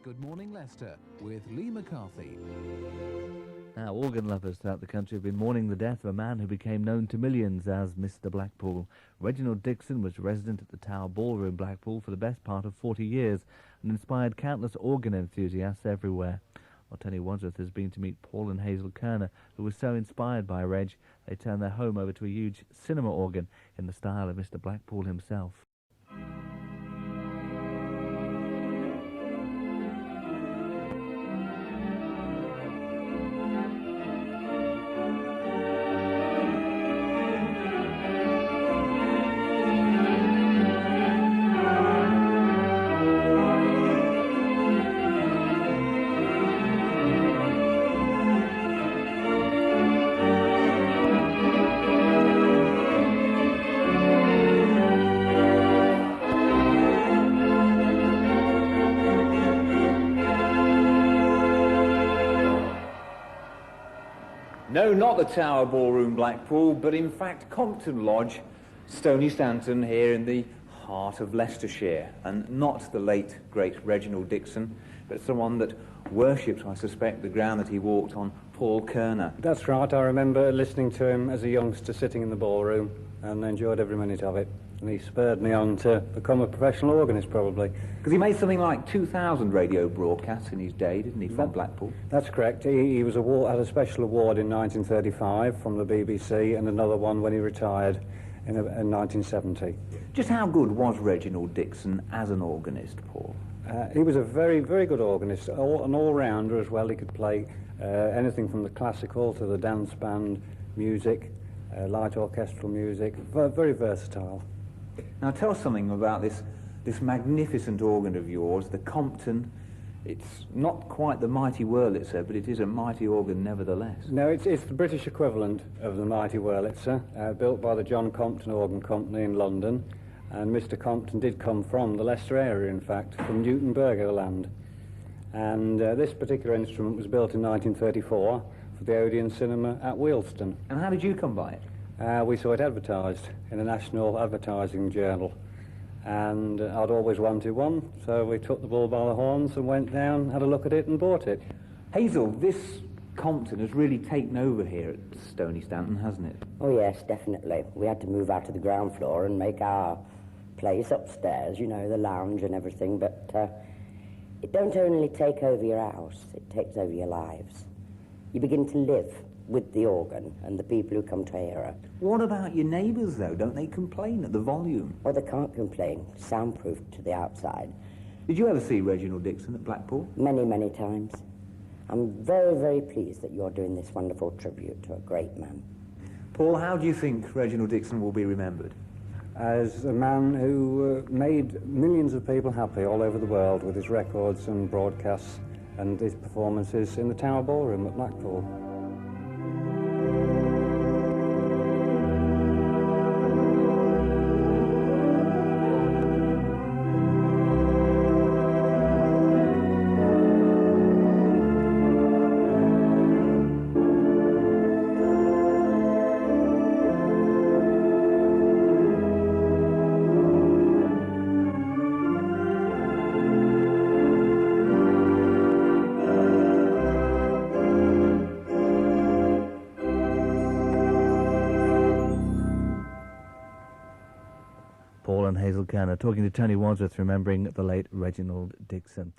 Good Morning Leicester with Lee McCarthy. Now, organ lovers throughout the country have been mourning the death of a man who became known to millions as Mr. Blackpool. Reginald Dixon was resident at the Tower Ballroom, Blackpool, for the best part of 40 years and inspired countless organ enthusiasts everywhere. Well, Tony Wadsworth has been to meet Paul and Hazel Kirner, who was so inspired by Reg, they turned their home over to a huge cinema organ in the style of Mr. Blackpool himself. No, not the Tower Ballroom, Blackpool, but in fact Compton Lodge, Stoney Stanton, here in the heart of Leicestershire. And not the late, great Reginald Dixon, but someone that worshipped, I suspect, the ground that he walked on, Paul Kirner. That's right. I remember listening to him as a youngster sitting in the ballroom and enjoyed every minute of it. And he spurred me on to become a professional organist, probably. Because he made something like 2,000 radio broadcasts in his day, didn't he, from Blackpool? That's correct. He was had a special award in 1935 from the BBC and another one when he retired in 1970. Just how good was Reginald Dixon as an organist, Paul? He was a very, very good organist, an all-rounder as well. He could play anything from the classical to the dance band music, light orchestral music, very versatile. Now tell us something about this magnificent organ of yours, the Compton. It's not quite the mighty Wurlitzer, but it is a mighty organ nevertheless. No, it's the British equivalent of the mighty Wurlitzer, built by the John Compton Organ Company in London. And Mr. Compton did come from the Leicester area, in fact, from Newton land. And this particular instrument was built in 1934 for the Odeon Cinema at Wealdstone. And how did you come by it? We saw it advertised in a national advertising journal, and I'd always wanted one, so we took the bull by the horns and went down, had a look at it and bought it. Hazel, this Compton has really taken over here at Stoney Stanton, hasn't it? Oh yes, definitely. We had to move out to the ground floor and make our place upstairs, you know, the lounge and everything, but it don't only take over your house, it takes over your lives. You begin to live with the organ and the people who come to hear it. What about your neighbours, though? Don't they complain at the volume? Oh, they can't complain. Soundproof to the outside. Did you ever see Reginald Dixon at Blackpool? Many, many times. I'm very, very pleased that you're doing this wonderful tribute to a great man. Paul, how do you think Reginald Dixon will be remembered? As a man who made millions of people happy all over the world with his records and broadcasts and his performances in the Tower Ballroom at Blackpool. Paul and Hazel Kirner talking to Tony Wadsworth, remembering the late Reginald Dixon.